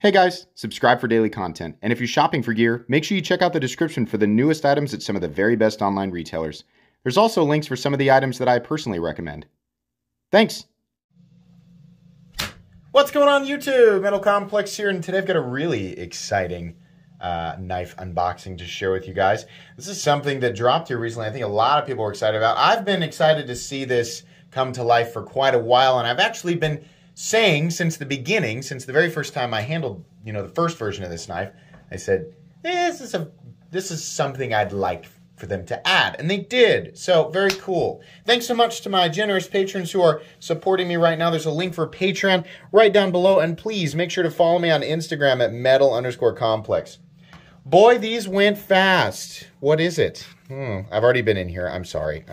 Hey guys, subscribe for daily content, and if you're shopping for gear, make sure you check out the description for the newest items at some of the very best online retailers. There's also links for some of the items that I personally recommend. Thanks! What's going on YouTube? Metal Complex here, and today I've got a really exciting knife unboxing to share with you guys. This is something that dropped here recently. I think a lot of people are excited about. I've been excited to see this come to life for quite a while, and I've actually been saying since the beginning, since the very first time I handled, the first version of this knife, I said, this is something I'd like for them to add, and they did. So very cool. Thanks so much to my generous patrons who are supporting me right now. There's a link for Patreon right down below, and please make sure to follow me on Instagram at metal_complex. Boy, these went fast. What is it? I've already been in here. I'm sorry.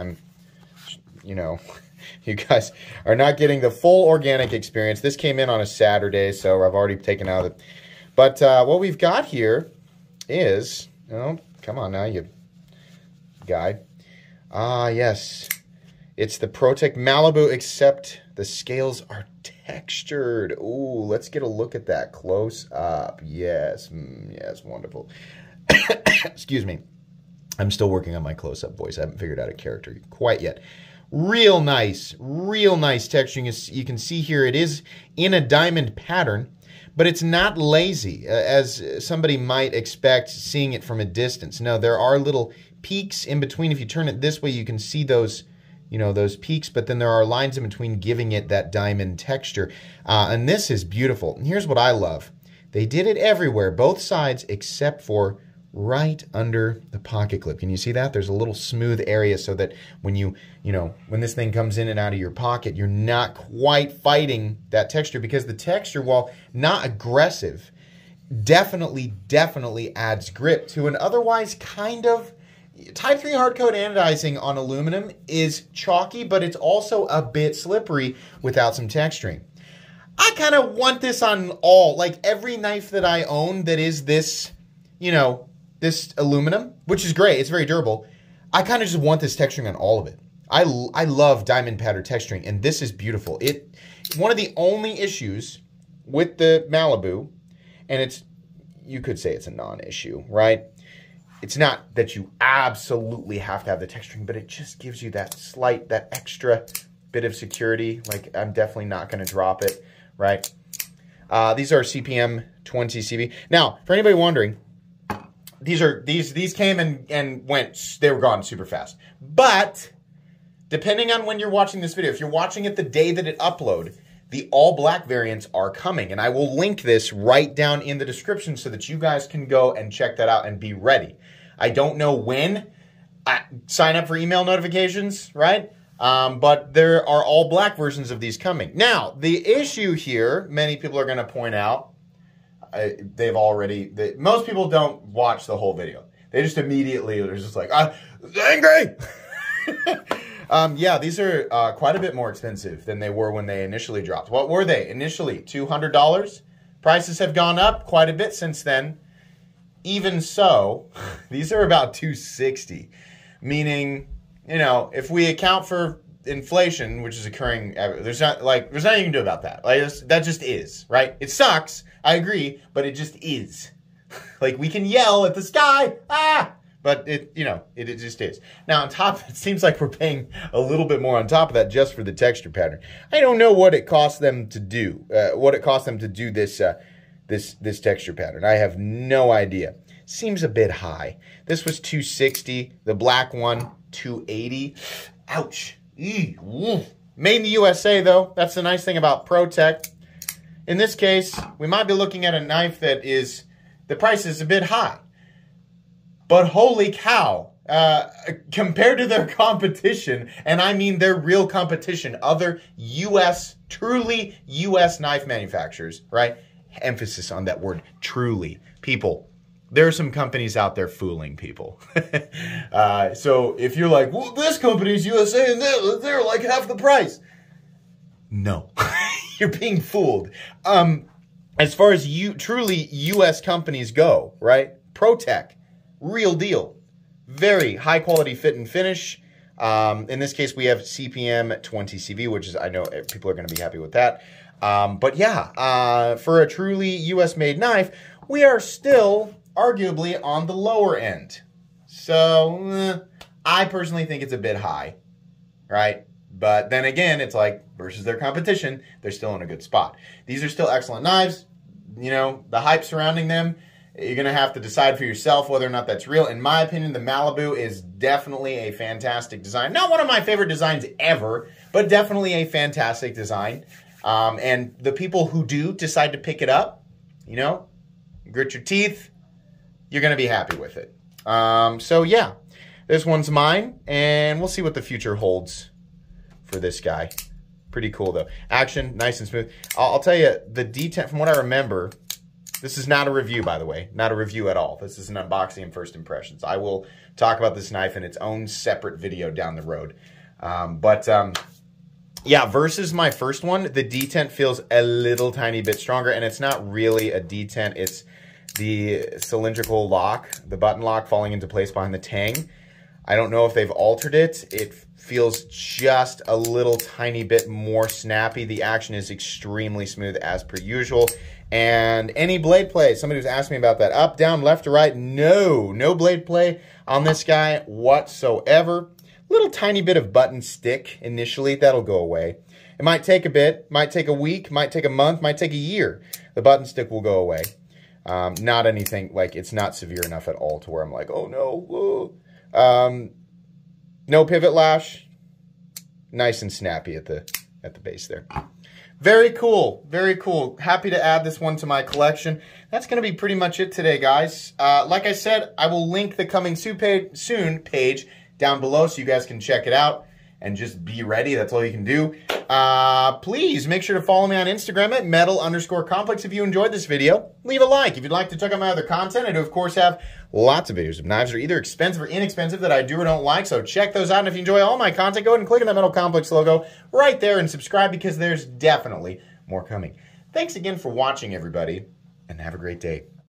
You guys are not getting the full organic experience. This came in on a Saturday, so I've already taken out of it. But what we've got here is, come on now, you guy. Yes. It's the ProTech Malibu, except the scales are textured. Ooh, let's get a look at that close up. Yes, yes, wonderful. Excuse me. I'm still working on my close-up voice. I haven't figured out a character quite yet. Real nice texturing. You can see here it is in a diamond pattern, but it's not lazy, as somebody might expect seeing it from a distance. No, there are little peaks in between. If you turn it this way, you can see those, those peaks, but then there are lines in between giving it that diamond texture. And this is beautiful. And here's what I love. They did it everywhere, both sides, except for right under the pocket clip. Can you see that? There's a little smooth area so that when when this thing comes in and out of your pocket, you're not quite fighting that texture, because the texture, while not aggressive, definitely adds grip to an otherwise kind of Type 3 hardcoat anodizing on aluminum is chalky, but it's also a bit slippery without some texturing. I kind of want this on every knife that I own that is this, this aluminum, which is great. It's very durable. I kind of just want this texturing on all of it. I love diamond pattern texturing, and this is beautiful. One of the only issues with the Malibu, and you could say it's a non-issue, right? It's not that you absolutely have to have the texturing, but it just gives you that extra bit of security. Like, I'm definitely not going to drop it, right? These are CPM 20 CV. Now, for anybody wondering, these came and went. They were gone super fast. But depending on when you're watching this video, if you're watching it the day that it uploaded, the all black variants are coming, and I will link this right down in the description so that you guys can go and check that out and be ready. I don't know when. Sign up for email notifications, right? But there are all black versions of these coming. Now, the issue here, many people are going to point out, most people don't watch the whole video. They just immediately, they're just like, angry! Yeah, these are quite a bit more expensive than they were when they initially dropped. What were they initially? $200? Prices have gone up quite a bit since then. Even so, these are about $260. Meaning, if we account for inflation, which is occurring, there's nothing you can do about that. That just is, right? It sucks, I agree, but it just is. We can yell at the sky, but it just is. Now, on top, it seems like we're paying a little bit more on top of that just for the texture pattern. I don't know what it costs them to do. This texture pattern. I have no idea. Seems a bit high. This was $260. The black one, $280. Ouch. Made in the USA, though. That's the nice thing about ProTech. In this case, we might be looking at a knife that the price is a bit high. But holy cow, compared to their competition, and I mean their real competition, other truly US knife manufacturers, right? Emphasis on that word, truly. People, there are some companies out there fooling people. So if you're like, well, this company's USA and they're like half the price. No, you're being fooled. As far as truly US companies go, right? ProTech, real deal. Very high quality fit and finish. In this case, we have CPM 20 CV, which is, I know people are going to be happy with that. But yeah, for a truly US-made knife, we are still arguably on the lower end. So, I personally think it's a bit high, right? But then again, it's like, versus their competition, they're still in a good spot. These are still excellent knives. You know, the hype surrounding them, you're going to have to decide for yourself whether or not that's real. In my opinion, the Malibu is definitely a fantastic design. Not one of my favorite designs ever, but definitely a fantastic design. And the people who do decide to pick it up, you know, grit your teeth, you're going to be happy with it. So yeah, this one's mine, and we'll see what the future holds for this guy. Pretty cool though. Action, nice and smooth. I'll tell you, the D10, from what I remember, this is not a review, by the way. Not a review at all. This is an unboxing and first impressions. I will talk about this knife in its own separate video down the road. Yeah, versus my first one, the detent feels a little tiny bit stronger, and it's not really a detent. It's the cylindrical lock, the button lock falling into place behind the tang. I don't know if they've altered it. It feels just a little tiny bit more snappy. The action is extremely smooth as per usual. And any blade play, somebody was asking me about that. Up, down, left to right, no blade play on this guy whatsoever. Little tiny bit of button stick initially, that'll go away. It might take a bit, might take a week, might take a month, might take a year. The button stick will go away. Not anything, like it's not severe enough at all to where I'm like, oh no, whoa. No pivot lash, nice and snappy at the base there. Very cool, very cool. Happy to add this one to my collection. That's going to be pretty much it today, guys. Like I said, I will link the coming soon page down below so you guys can check it out and just be ready. That's all you can do. Please make sure to follow me on Instagram at metal_complex if you enjoyed this video. Leave a like. If you'd like to check out my other content, I do, of course, have lots of videos of knives that are either expensive or inexpensive that I do or don't like, so check those out. And if you enjoy all my content, go ahead and click on that Metal Complex logo right there and subscribe because there's definitely more coming. Thanks again for watching, everybody, and have a great day.